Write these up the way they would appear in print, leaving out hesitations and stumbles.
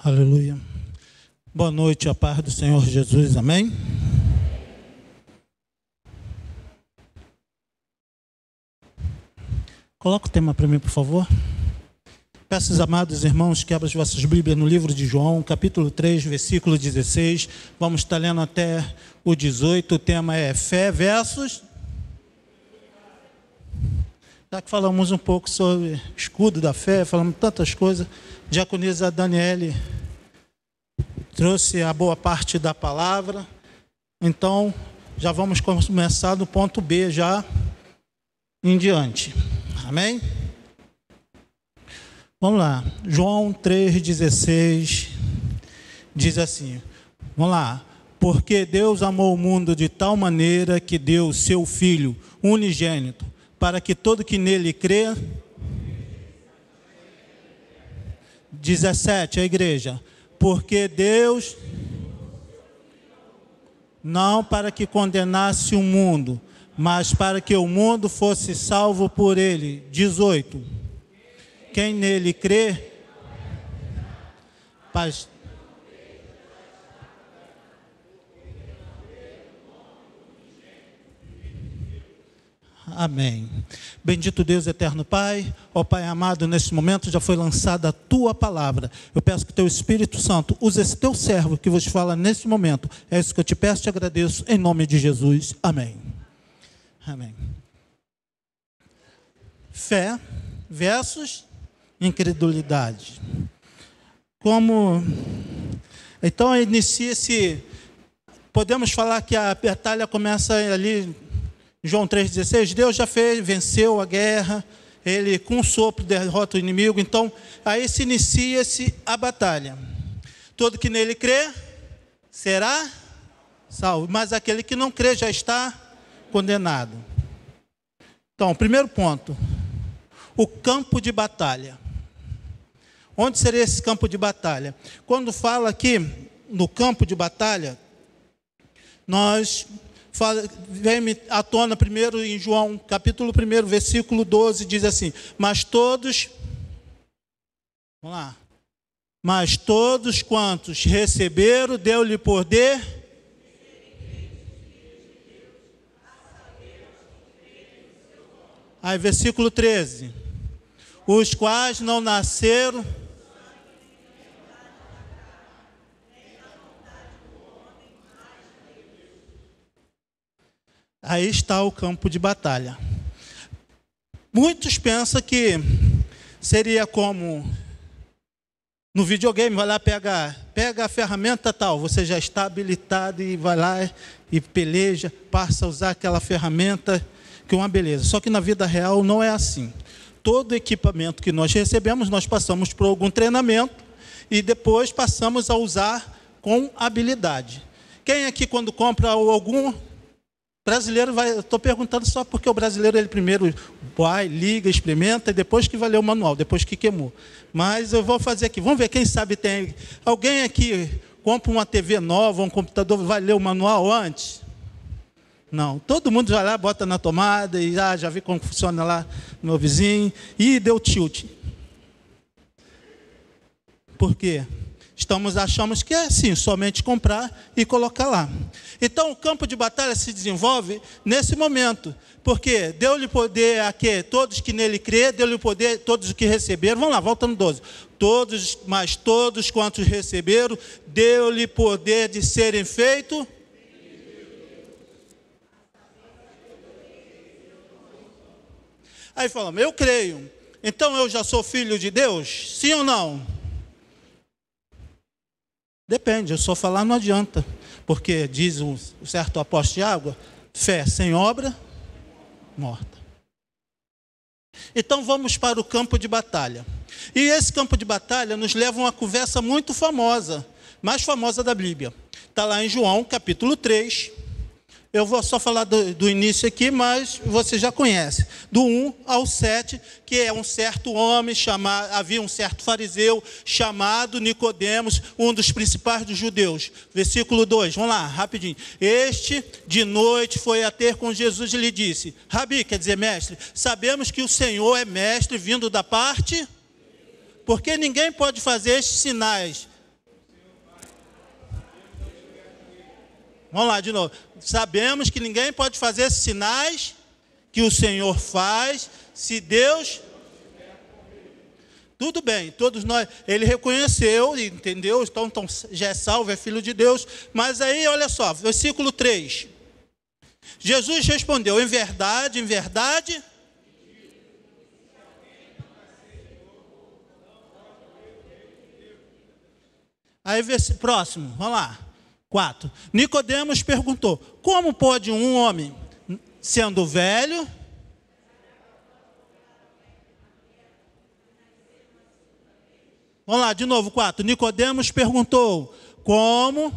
Aleluia. Boa noite, a paz do Senhor Jesus, amém? Coloca o tema para mim, por favor. Peço aos amados irmãos que abram as vossas Bíblias no livro de João, capítulo 3, versículo 16. Vamos estar lendo até o 18. O tema é fé versus... Já que falamos um pouco sobre escudo da fé, falamos tantas coisas, a diaconisa Daniele trouxe a boa parte da palavra. Então, já vamos começar do ponto B já em diante. Amém? Vamos lá. João 3,16 diz assim. Vamos lá. Porque Deus amou o mundo de tal maneira que deu o seu Filho unigênito, para que todo que nele crê... 17, a igreja. Porque Deus... não para que condenasse o mundo, mas para que o mundo fosse salvo por ele. 18. Quem nele crê... Amém. Bendito Deus, eterno Pai, ó Pai amado, neste momento já foi lançada a Tua palavra. Eu peço que Teu Espírito Santo use esse Teu servo que vos fala neste momento. É isso que eu te peço e te agradeço, em nome de Jesus. Amém. Amém. Fé versus incredulidade. Então inicia-se... Podemos falar que a batalha começa ali... João 3,16, Deus já venceu a guerra, Ele com um sopro derrota o inimigo, então aí se inicia-se a batalha. Todo que nele crê, será salvo, mas aquele que não crê já está condenado. Então, primeiro ponto, o campo de batalha. Onde seria esse campo de batalha? Quando fala aqui no campo de batalha, vem à tona primeiro em João, capítulo 1, versículo 12, diz assim, mas todos quantos receberam, deu-lhe poder, aí versículo 13, os quais não nasceram, aí está o campo de batalha. Muitos pensam que seria como no videogame, vai lá, pega a ferramenta tal, você já está habilitado e vai lá e peleja, passa a usar aquela ferramenta, que é uma beleza. Só que na vida real não é assim. Todo equipamento que nós recebemos, nós passamos por algum treinamento e depois passamos a usar com habilidade. Quem aqui quando compra algum... brasileiro vai, estou perguntando só porque o brasileiro ele primeiro vai, liga, experimenta e depois que vai ler o manual, depois que queimou. Mas eu vou fazer aqui, vamos ver, quem sabe tem alguém aqui compra uma TV nova, um computador, vai ler o manual antes? Não, todo mundo vai lá, bota na tomada e já vi como funciona lá no meu vizinho e deu tilt. Por quê? Achamos que é assim, somente comprar e colocar lá. Então o campo de batalha se desenvolve nesse momento, porque deu-lhe poder a que todos que nele crê, deu-lhe poder todos os que receberam, vamos lá, volta no 12, mas todos quantos receberam, deu-lhe poder de serem feitos. Aí falamos, eu creio, então eu já sou filho de Deus? Sim ou não? Depende, eu só falar não adianta, porque diz o certo apóstolo Tiago, fé sem obra, morta. Então vamos para o campo de batalha. E esse campo de batalha nos leva a uma conversa muito famosa, mais famosa da Bíblia. Está lá em João, capítulo 3. Eu vou só falar do início aqui, mas você já conhece. Do 1 ao 7, que é um certo homem, havia um certo fariseu chamado Nicodemos, um dos principais dos judeus. Versículo 2, vamos lá, rapidinho. Este, de noite, foi a ter com Jesus e lhe disse, Rabi, quer dizer mestre, sabemos que o Senhor é mestre vindo da parte... Porque ninguém pode fazer estes sinais Vamos lá de novo. Sabemos que ninguém pode fazer sinais que o Senhor faz, se Deus... Tudo bem, todos nós, ele reconheceu, entendeu? Então já é salvo, é filho de Deus. Mas aí, olha só, versículo 3. Jesus respondeu, em verdade, em verdade... Aí, próximo, vamos lá. 4. Nicodemos perguntou, como pode um homem, sendo velho... Vamos lá, de novo, 4. Nicodemos perguntou, como?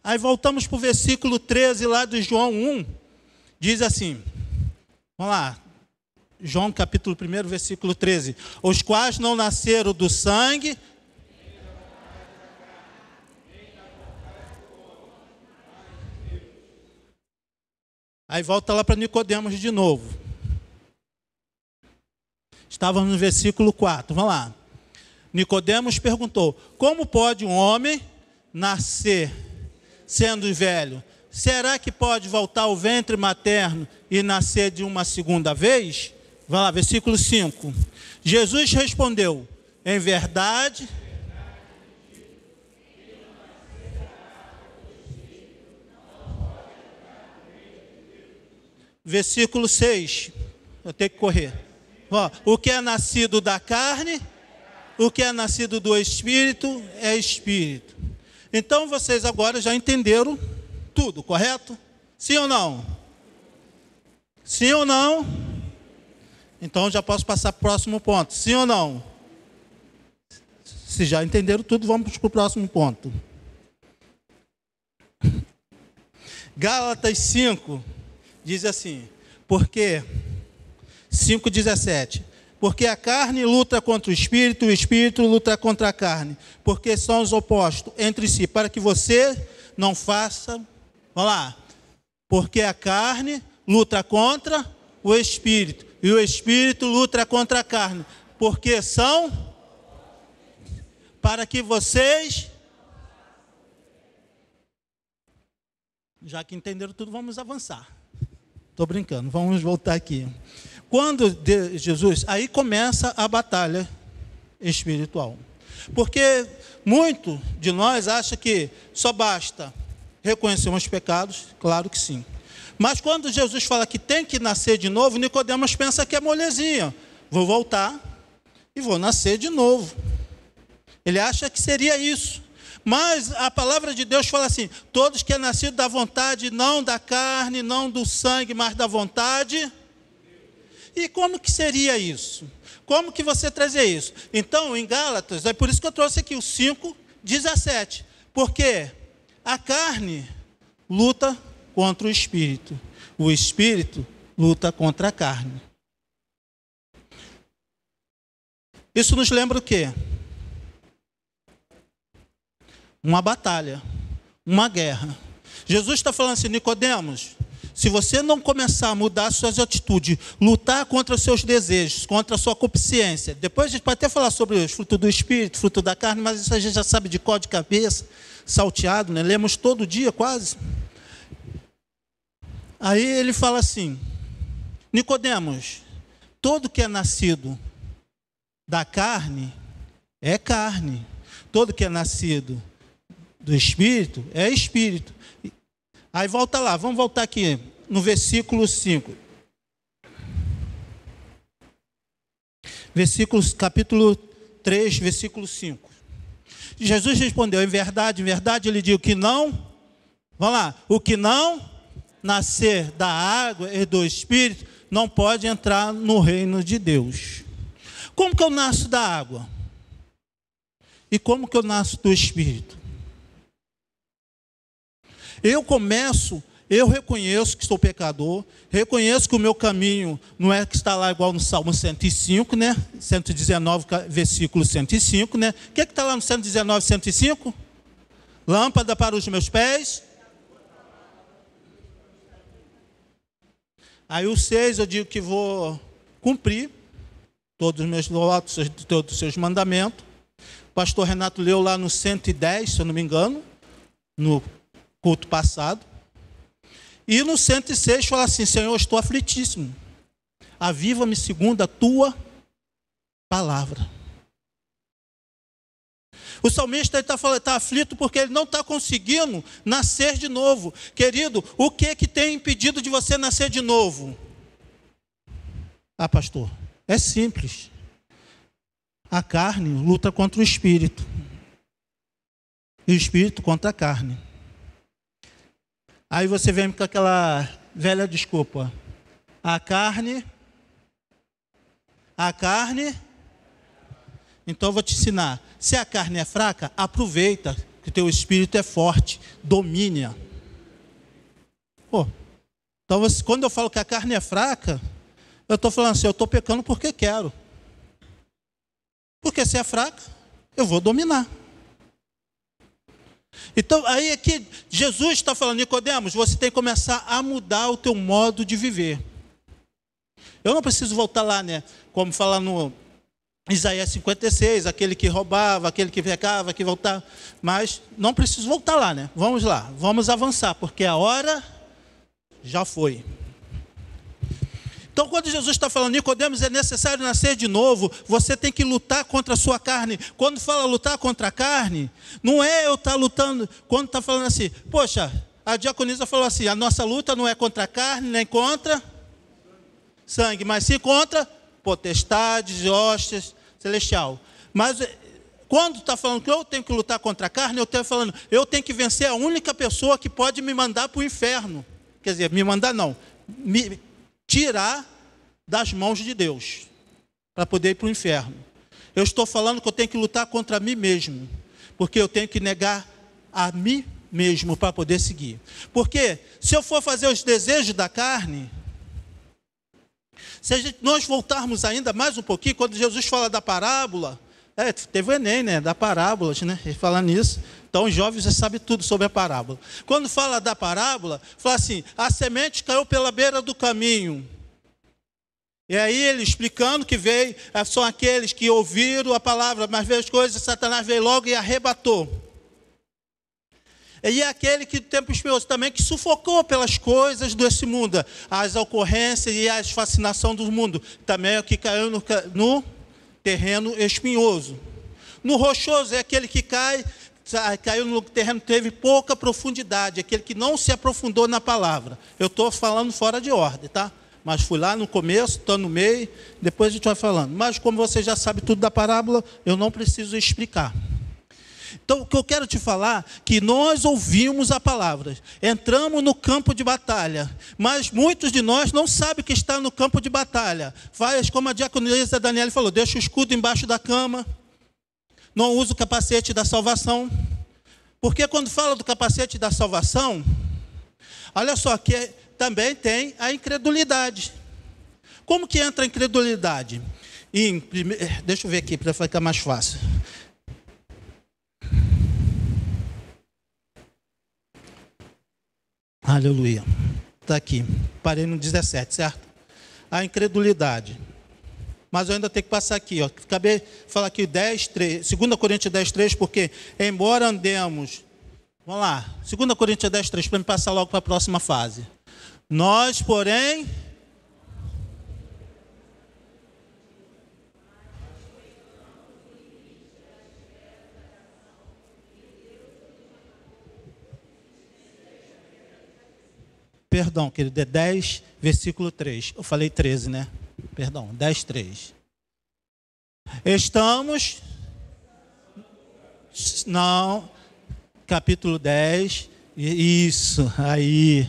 Aí voltamos para o versículo 13 lá de João 1, diz assim, vamos lá, João capítulo 1, versículo 13. Os quais não nasceram do sangue... Aí volta lá para Nicodemos de novo. Estávamos no versículo 4, vamos lá. Nicodemos perguntou, como pode um homem nascer sendo velho? Será que pode voltar ao ventre materno e nascer de uma segunda vez? Vai lá, versículo 5. Jesus respondeu, em verdade... Versículo 6, eu tenho que correr. Ó, o que é nascido da carne, o que é nascido do Espírito, é Espírito. Então vocês agora já entenderam tudo, correto? Sim ou não? Sim ou não? Então já posso passar para o próximo ponto. Sim ou não? Se já entenderam tudo, vamos para o próximo ponto. Gálatas 5. Diz assim, porque, 5,17, porque a carne luta contra o espírito luta contra a carne, porque são os opostos entre si, para que você não faça, vamos lá, porque a carne luta contra o espírito, e o espírito luta contra a carne, porque são, para que vocês, já que entenderam tudo, vamos avançar. Estou brincando, vamos voltar aqui. Quando Jesus, aí começa a batalha espiritual. Porque muito de nós acha que só basta reconhecer os pecados, claro que sim. Mas quando Jesus fala que tem que nascer de novo, Nicodemos pensa que é molezinha. Vou voltar e vou nascer de novo. Ele acha que seria isso. Mas a palavra de Deus fala assim, todos que é nascido da vontade, não da carne, não do sangue, mas da vontade. E como que seria isso? Como que você trazia isso? Então, em Gálatas, é por isso que eu trouxe aqui o 5,17. Porque a carne luta contra o espírito luta contra a carne. Isso nos lembra o quê? Uma batalha, uma guerra. Jesus está falando assim, Nicodemos, se você não começar a mudar suas atitudes, lutar contra os seus desejos, contra a sua concupiscência, depois a gente pode até falar sobre os frutos do Espírito, fruto da carne, mas isso a gente já sabe de cor de cabeça, salteado, né? Lemos todo dia quase. Aí ele fala assim, Nicodemos, todo que é nascido da carne é carne, todo que é nascido do Espírito é Espírito. Aí volta lá, vamos voltar aqui no versículo 5. Capítulo 3, versículo 5. Jesus respondeu, em verdade, ele diz, o que não, vamos lá, o que não nascer da água e do Espírito, não pode entrar no reino de Deus. Como que eu nasço da água? E como que eu nasço do Espírito? Eu reconheço que sou pecador, reconheço que o meu caminho não é que está lá igual no Salmo 105, né? 119, versículo 105, né? O que está lá no 119, 105? Lâmpada para os meus pés. Aí o 6 eu digo que vou cumprir todos os meus votos, todos os seus mandamentos. O pastor Renato leu lá no 110, se eu não me engano, no culto passado. E no 106 fala assim: Senhor, estou aflitíssimo. Aviva-me segundo a tua palavra. O salmista está aflito porque ele não está conseguindo nascer de novo. Querido, o que tem impedido de você nascer de novo? Ah, pastor, é simples. A carne luta contra o espírito. E o espírito contra a carne. Aí você vem com aquela velha desculpa. A carne. Então eu vou te ensinar. Se a carne é fraca, aproveita que o teu espírito é forte, domina. Então quando eu falo que a carne é fraca, eu estou falando assim, eu estou pecando porque quero. Porque se é fraca, eu vou dominar. Então aí é que Jesus está falando: Nicodemos, você tem que começar a mudar o teu modo de viver. Eu não preciso voltar lá, né? Como fala no Isaías 56, aquele que roubava, aquele que pecava, que voltava. Mas não preciso voltar lá, né? Vamos lá, vamos avançar, porque a hora já foi. Então, quando Jesus está falando, Nicodemos, é necessário nascer de novo, você tem que lutar contra a sua carne. Quando fala lutar contra a carne, não é eu estar lutando, quando está falando assim, poxa, a diaconisa falou assim, a nossa luta não é contra a carne, nem contra sangue, mas sim contra potestades, hostes, celestial. Mas quando está falando que eu tenho que lutar contra a carne, eu estou falando, eu tenho que vencer a única pessoa que pode me mandar para o inferno. Quer dizer, me mandar não, me tirar das mãos de Deus, para poder ir para o inferno. Eu estou falando que eu tenho que lutar contra mim mesmo, porque eu tenho que negar a mim mesmo para poder seguir. Porque se eu for fazer os desejos da carne, se nós voltarmos ainda mais um pouquinho, quando Jesus fala da parábola, teve o Enem, né, da parábola, né, ele fala nisso. Então os jovens já sabem tudo sobre a parábola. Quando fala da parábola, fala assim, a semente caiu pela beira do caminho. E aí ele explicando que veio, são aqueles que ouviram a palavra, mas veio as coisas, Satanás veio logo e arrebatou. E é aquele que, tempo espinhoso também, que sufocou pelas coisas desse mundo, as ocorrências e as fascinações do mundo. Também é o que caiu no terreno espinhoso. No rochoso é aquele que caiu no terreno que teve pouca profundidade, aquele que não se aprofundou na palavra. Eu estou falando fora de ordem, tá? Mas fui lá no começo, estou no meio, depois a gente vai falando. Mas como você já sabe tudo da parábola, eu não preciso explicar. Então, o que eu quero te falar é que nós ouvimos a palavra, entramos no campo de batalha, mas muitos de nós não sabem que está no campo de batalha. Faz como a diaconisa Daniela falou, deixa o escudo embaixo da cama, não usa o capacete da salvação. Porque quando fala do capacete da salvação, olha só, que também tem a incredulidade. Como que entra a incredulidade? Deixa eu ver aqui, para ficar mais fácil. Aleluia. Está aqui. Parei no 17, certo? A incredulidade. Mas eu ainda tenho que passar aqui. Acabei de falar aqui 10, 3, 2 Coríntios 10, 3, porque embora andemos... Vamos lá. 2 Coríntios 10, 3, para me passar logo para a próxima fase. Nós, porém... Perdão, querido, é 10, versículo 3. Eu falei 13, né? Perdão, 10, 3. Estamos... Não, capítulo 10. Isso, aí.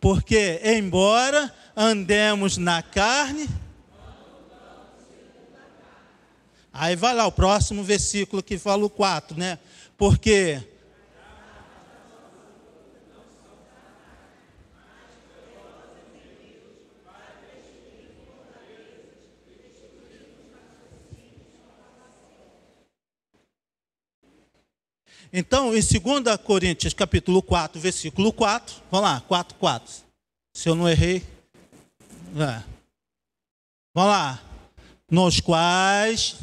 Porque, embora andemos na carne... Aí vai lá o próximo versículo que fala o 4, né? Porque... Então, em 2 Coríntios, capítulo 4, versículo 4, vamos lá, 4, 4. Se eu não errei, vamos Vamos lá. Nos quais...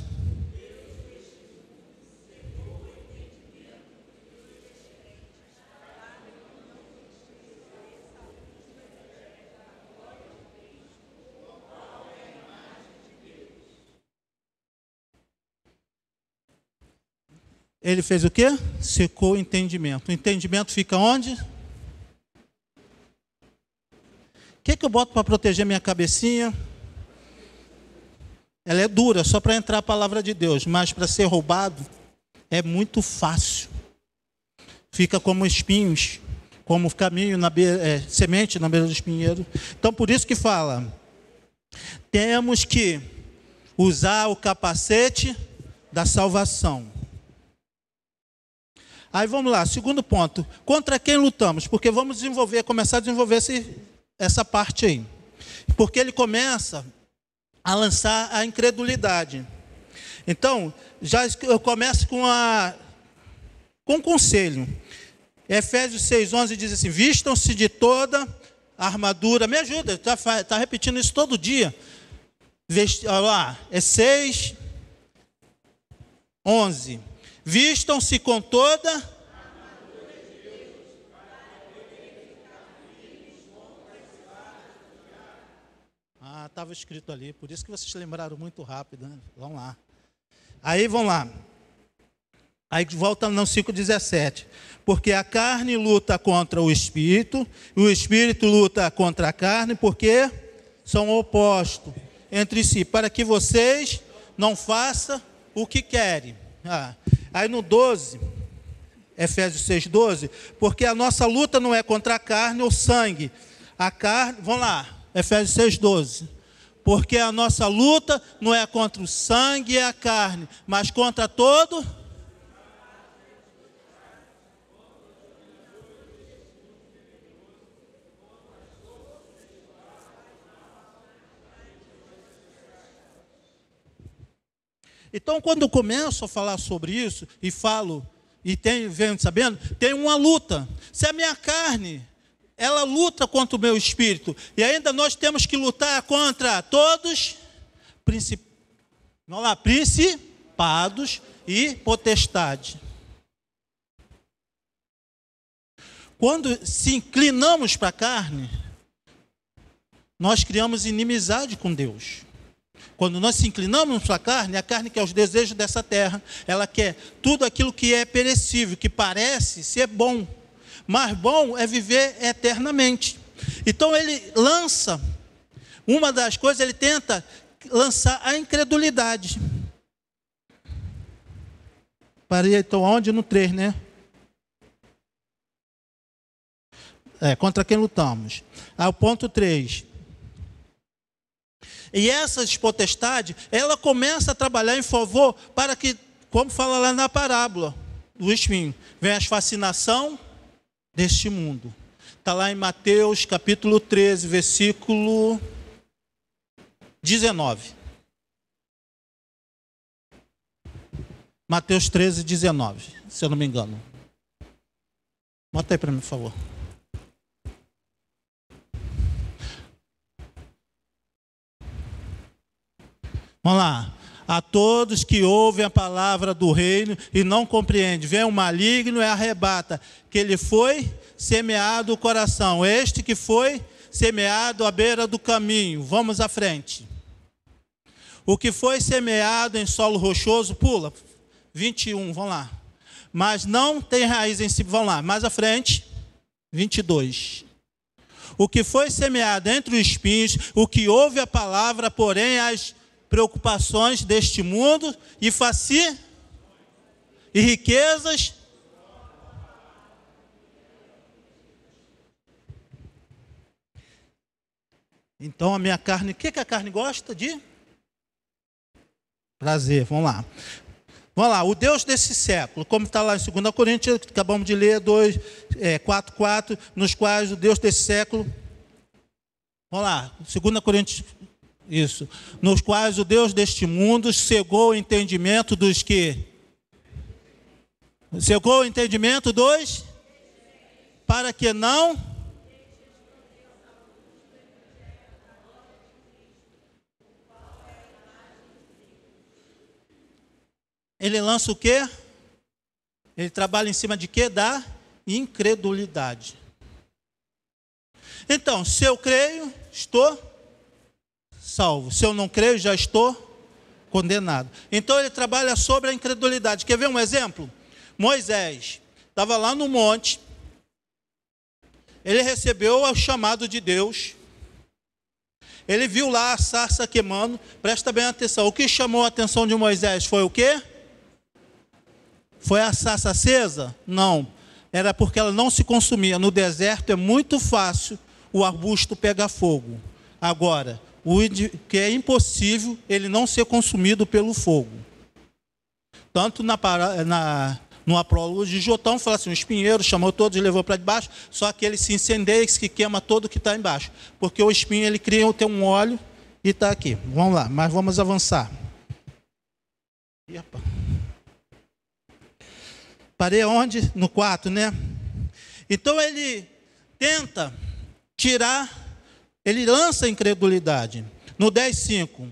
Ele fez o quê? Secou o entendimento. O entendimento fica onde? O que eu boto para proteger minha cabecinha? Ela é dura, só para entrar a palavra de Deus. Mas para ser roubado, é muito fácil. Fica como espinhos, como caminho, semente na beira do espinheiro. Então, por isso que fala, temos que usar o capacete da salvação. Aí vamos lá, segundo ponto, contra quem lutamos? Porque vamos começar a desenvolver essa parte aí. Porque ele começa a lançar a incredulidade. Então, eu começo com um conselho. Efésios 6,11 diz assim, vistam-se de toda a armadura. Me ajuda, está repetindo isso todo dia. Olha lá, é 6:11. Vistam-se com toda... estava escrito ali, por isso que vocês lembraram muito rápido, né? Vamos lá. Aí, vamos lá. Aí volta no 5,17. Porque a carne luta contra o espírito, e o espírito luta contra a carne, porque são opostos entre si, para que vocês não façam o que querem. Aí no 12, Efésios 6,12, porque a nossa luta não é contra a carne ou sangue. A carne, vamos lá, Efésios 6,12. Porque a nossa luta não é contra o sangue e a carne, mas contra todo... Então, quando eu começo a falar sobre isso, e falo, venho sabendo, tem uma luta. Se a minha carne... ela luta contra o meu espírito. E ainda nós temos que lutar contra todos, principados e potestades. Quando se inclinamos para a carne, nós criamos inimizade com Deus. Quando nós se inclinamos para a carne quer os desejos dessa terra. Ela quer tudo aquilo que é perecível, que parece ser bom. Mas bom é viver eternamente. Então ele lança, uma das coisas, ele tenta lançar a incredulidade. Parei então onde? No 3, né? Contra quem lutamos. O ponto 3. E essa potestade, ela começa a trabalhar em favor para que, como fala lá na parábola do espinho, venha as fascinação deste mundo. Está lá em Mateus capítulo 13, versículo 19. Mateus 13, 19, se eu não me engano. Bota aí para mim, por favor. Vamos lá. A todos que ouvem a palavra do reino e não compreendem, vem o maligno e arrebata, que lhe foi semeado o coração. Este que foi semeado à beira do caminho. Vamos à frente. O que foi semeado em solo rochoso, pula. 21, vamos lá. Mas não tem raiz em si, vamos lá. Mais à frente. 22. O que foi semeado entre os espinhos, o que ouve a palavra, porém as preocupações deste mundo e riquezas. Então a minha carne, o que a carne gosta de? Prazer, vamos lá. Vamos lá, o Deus desse século, como está lá em 2 Coríntios, acabamos de ler 4:4, nos quais o Deus desse século, vamos lá, 2 Coríntios, isso, nos quais o Deus deste mundo cegou o entendimento dos que? Cegou o entendimento dos? Para que não? ele lança o quê? Ele trabalha em cima de quê? Da incredulidade. Então, se eu creio, estou salvo. Se eu não creio, já estou condenado. Então, ele trabalha sobre a incredulidade. Quer ver um exemplo? Moisés estava lá no monte, ele recebeu o chamado de Deus, ele viu lá a sarça queimando, presta bem atenção, o que chamou a atenção de Moisés foi o quê? Foi a sarça acesa? Não, era porque ela não se consumia. No deserto é muito fácil o arbusto pegar fogo. Agora, que é impossível ele não ser consumido pelo fogo. Tanto no prólogo de Jotão, fala assim, o espinheiro chamou todos e levou para debaixo, só que ele se incendeia e que queima todo o que está embaixo. Porque o espinho, ele tem um óleo e está aqui. Vamos lá, mas vamos avançar. Epa. Parei onde? No 4, né? Então ele tenta tirar, ele lança a incredulidade. No 10:5,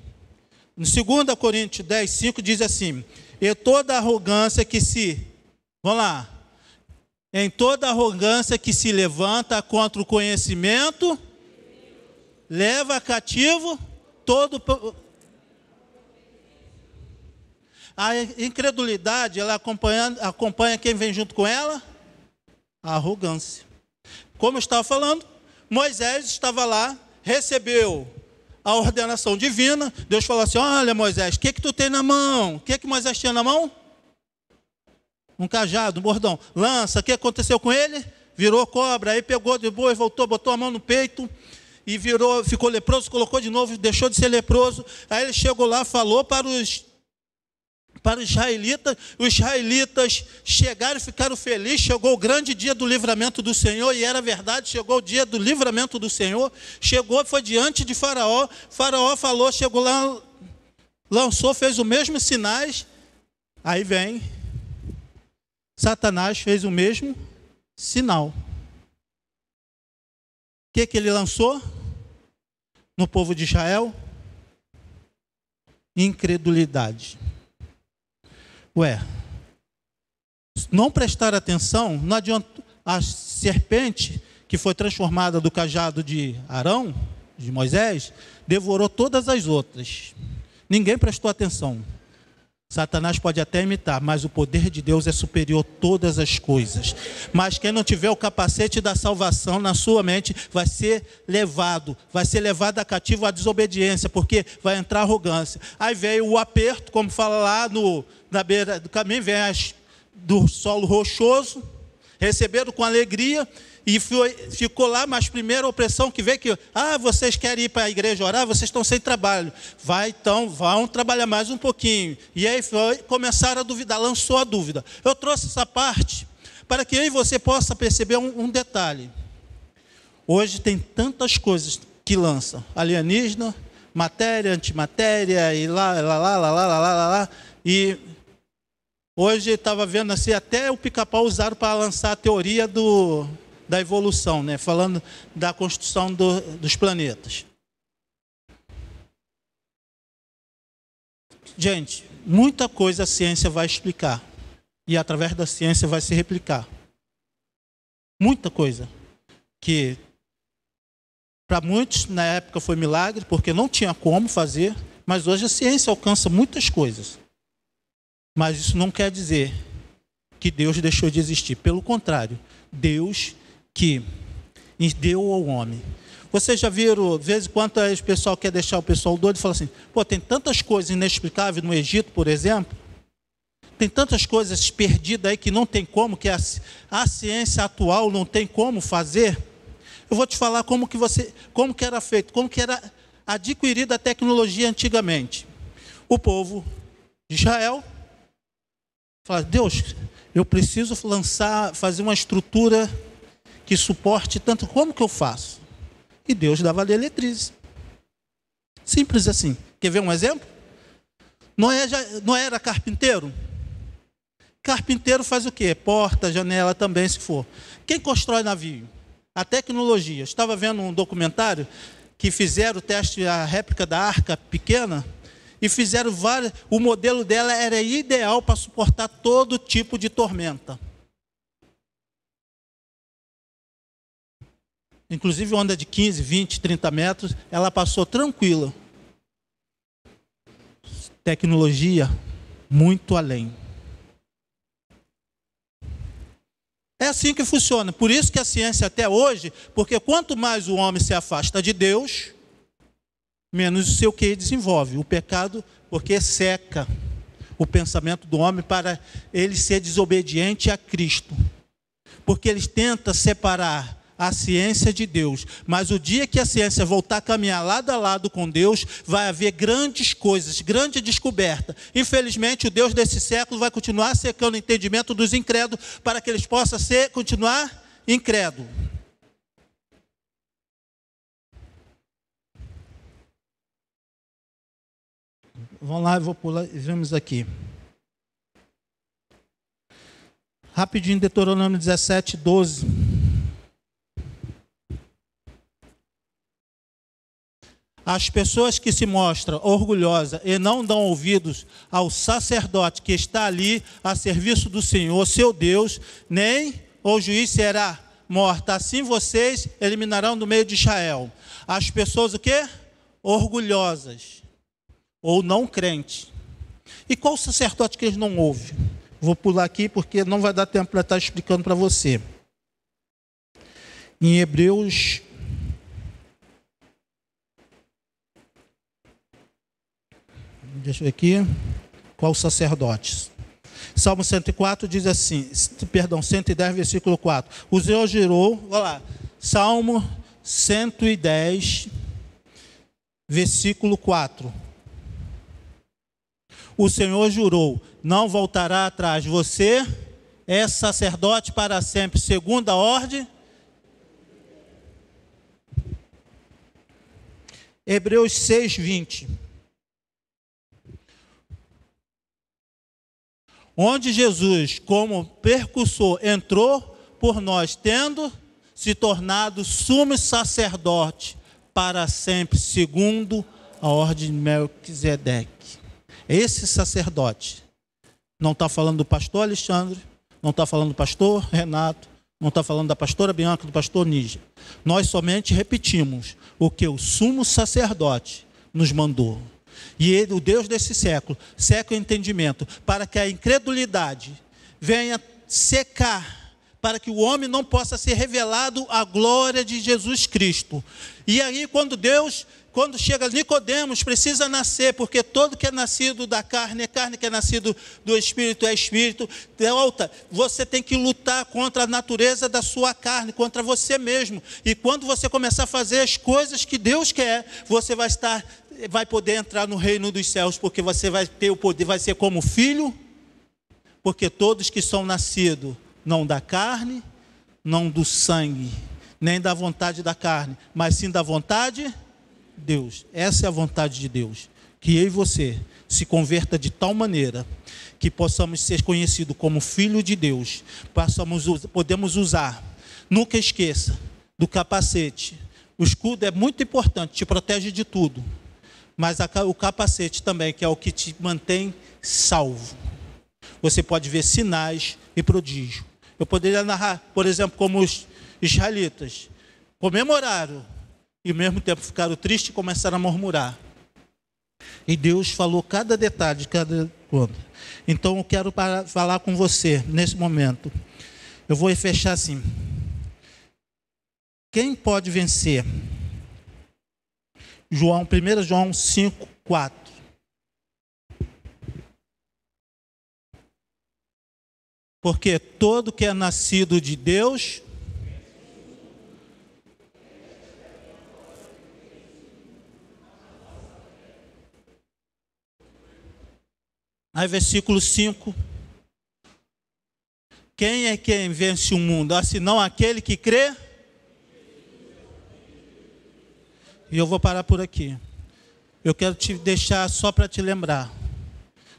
no 2 Coríntios 10:5 diz assim, e toda arrogância que se, vamos lá, em toda arrogância que se levanta contra o conhecimento, leva cativo todo... A incredulidade, ela acompanha quem vem junto com ela? A arrogância. Como eu estava falando, Moisés estava lá, recebeu a ordenação divina. Deus falou assim, olha Moisés, o que tu tem na mão? O que Moisés tinha na mão? Um cajado, um bordão. Lança, o que aconteceu com ele? Virou cobra, aí pegou de boa e voltou, botou a mão no peito e ficou leproso, colocou de novo, deixou de ser leproso. Aí ele chegou lá, falou para os israelitas chegaram e ficaram felizes, chegou o grande dia do livramento do Senhor, e era verdade, chegou o dia do livramento do Senhor, chegou, foi diante de Faraó, Faraó falou, chegou lá, lançou, fez os mesmos sinais, aí vem, Satanás fez o mesmo sinal. O que ele lançou no povo de Israel? Incredulidade. Não prestar atenção, não adianta. A serpente que foi transformada do cajado de Arão, de Moisés, devorou todas as outras. Ninguém prestou atenção. Satanás pode até imitar, mas o poder de Deus é superior a todas as coisas. Mas quem não tiver o capacete da salvação na sua mente, vai ser levado a cativo à desobediência, porque vai entrar arrogância. Aí veio o aperto, como fala lá na beira do caminho, vem do solo rochoso, receberam com alegria, e ficou lá, mas primeiro a opressão que veio, vocês querem ir para a igreja orar, vocês estão sem trabalho, então, vão trabalhar mais um pouquinho, e aí começaram a duvidar, lançou a dúvida. Eu trouxe essa parte, para que eu e você possa perceber um detalhe. Hoje tem tantas coisas que lançam, alienígena, matéria, antimatéria, e lá, e hoje estava vendo assim, até o Pica-Pau usaram para lançar a teoria da evolução, né? Falando da construção dos planetas. Gente, muita coisa a ciência vai explicar, e através da ciência vai se replicar. Muita coisa, que para muitos na época foi milagre, porque não tinha como fazer, mas hoje a ciência alcança muitas coisas. Mas isso não quer dizer que Deus deixou de existir. Pelo contrário, Deus que deu ao homem. Vocês já viram, de vez em quando o pessoal quer deixar o pessoal doido e fala assim, tem tantas coisas inexplicáveis no Egito, por exemplo, tem tantas coisas perdidas aí que não tem como, que a ciência atual não tem como fazer. Eu vou te falar como que era feito, como que era adquirida a tecnologia antigamente. O povo de Israel fala, Deus, eu preciso fazer uma estrutura que suporte tanto, como que eu faço? E Deus dava a diretriz. Simples assim. Quer ver um exemplo? Noé era carpinteiro? Carpinteiro faz o quê? Porta, janela também, se for. Quem constrói navio? A tecnologia. Estava vendo um documentário que fizeram o teste, a réplica da arca pequena, e fizeram várias. O modelo dela era ideal para suportar todo tipo de tormenta. Inclusive onda de 15, 20, 30 metros, ela passou tranquila. Tecnologia muito além. É assim que funciona. Por isso que a ciência até hoje, porque quanto mais o homem se afasta de Deus, menos o seu QI desenvolve. O pecado, porque seca o pensamento do homem para ele ser desobediente a Cristo. Porque ele tenta separar a ciência de Deus. Mas o dia que a ciência voltar a caminhar lado a lado com Deus, vai haver grandes coisas, grande descoberta. Infelizmente, o Deus desse século vai continuar secando o entendimento dos incrédulos para que eles possam continuar incrédulos. Vamos lá, eu vou pular, vemos aqui. Rapidinho, Deuteronômio 17, 12. As pessoas que se mostram orgulhosas e não dão ouvidos ao sacerdote que está ali a serviço do Senhor, seu Deus, nem o juiz será morta. Assim vocês eliminarão do meio de Israel. As pessoas o quê? Orgulhosas ou não crentes. E qual sacerdote que eles não ouvem? Vou pular aqui porque não vai dar tempo para estar explicando para você. Em Hebreus... Deixa eu ver aqui. Qual sacerdote? Salmo 104 diz assim, 110, versículo 4. O Senhor jurou, olha lá, Salmo 110, versículo 4. O Senhor jurou, não voltará atrás. Você é sacerdote para sempre, segundo a ordem. Hebreus 6, 20. Onde Jesus, como precursor, entrou por nós, tendo se tornado sumo sacerdote para sempre, segundo a ordem de Melquisedeque. Esse sacerdote, não está falando do pastor Alexandre, não está falando do pastor Renato, não está falando da pastora Bianca, do pastor Nígia. Nós somente repetimos o que o sumo sacerdote nos mandou. E ele, o Deus desse século, seca o entendimento, para que a incredulidade venha secar, para que o homem não possa ser revelado a glória de Jesus Cristo. E aí quando chega Nicodemos, precisa nascer, porque todo que é nascido da carne é carne, que é nascido do Espírito é Espírito. Você tem que lutar contra a natureza da sua carne, contra você mesmo. E quando você começar a fazer as coisas que Deus quer, você vai poder entrar no reino dos céus, porque você vai ter o poder, vai ser como filho, porque todos que são nascidos, não da carne, não do sangue, nem da vontade da carne, mas sim da vontade de Deus. Essa é a vontade de Deus, que eu e você se converta de tal maneira que possamos ser conhecidos como filho de Deus, podemos usar, nunca esqueça do capacete. O escudo é muito importante, te protege de tudo, mas o capacete também, que é o que te mantém salvo. Você pode ver sinais e prodígios. Eu poderia narrar, por exemplo, como os israelitas comemoraram e ao mesmo tempo ficaram tristes e começaram a murmurar. E Deus falou cada detalhe de cada coisa. Então eu quero falar com você nesse momento. Eu vou fechar assim. Quem pode vencer? 1 João 5, 4. Porque todo que é nascido de Deus... Aí versículo 5. Quem é quem vence o mundo? Senão aquele que crê? E eu vou parar por aqui. Eu quero te deixar só para te lembrar.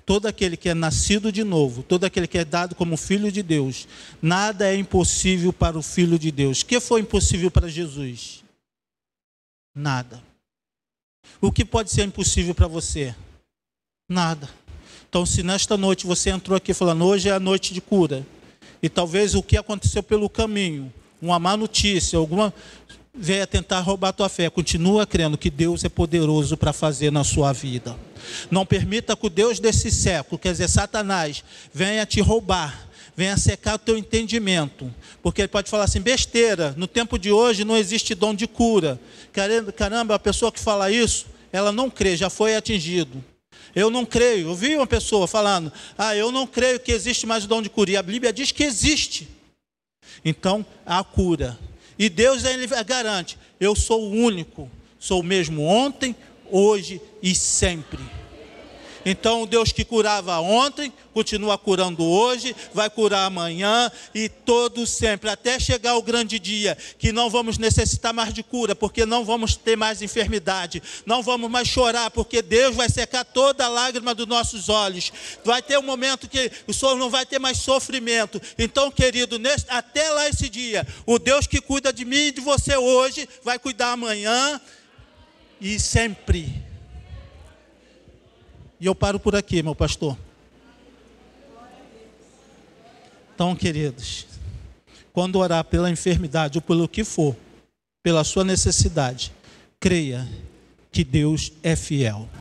Todo aquele que é nascido de novo, todo aquele que é dado como filho de Deus, nada é impossível para o filho de Deus. O que foi impossível para Jesus? Nada. O que pode ser impossível para você? Nada. Então, se nesta noite você entrou aqui falando, hoje é a noite de cura, e talvez o que aconteceu pelo caminho, uma má notícia, alguma venha tentar roubar a tua fé, continua crendo que Deus é poderoso para fazer na sua vida. Não permita que o Deus desse século, quer dizer, Satanás, venha te roubar, venha secar o teu entendimento, porque ele pode falar assim, besteira, no tempo de hoje não existe dom de cura. Caramba, a pessoa que fala isso, ela não crê, já foi atingido. Eu não creio. Eu vi uma pessoa falando, eu não creio que existe mais o dom de cura. E a Bíblia diz que existe. Então, há cura. E Deus, ele garante, eu sou o único, sou o mesmo ontem, hoje e sempre. Então, o Deus que curava ontem, continua curando hoje, vai curar amanhã e todo sempre, até chegar o grande dia, que não vamos necessitar mais de cura, porque não vamos ter mais enfermidade, não vamos mais chorar, porque Deus vai secar toda a lágrima dos nossos olhos. Vai ter um momento que o Senhor não vai ter mais sofrimento. Então, querido, até lá esse dia, o Deus que cuida de mim e de você hoje, vai cuidar amanhã e sempre. E eu paro por aqui, meu pastor. Então, queridos, quando orar pela enfermidade ou pelo que for, pela sua necessidade, creia que Deus é fiel.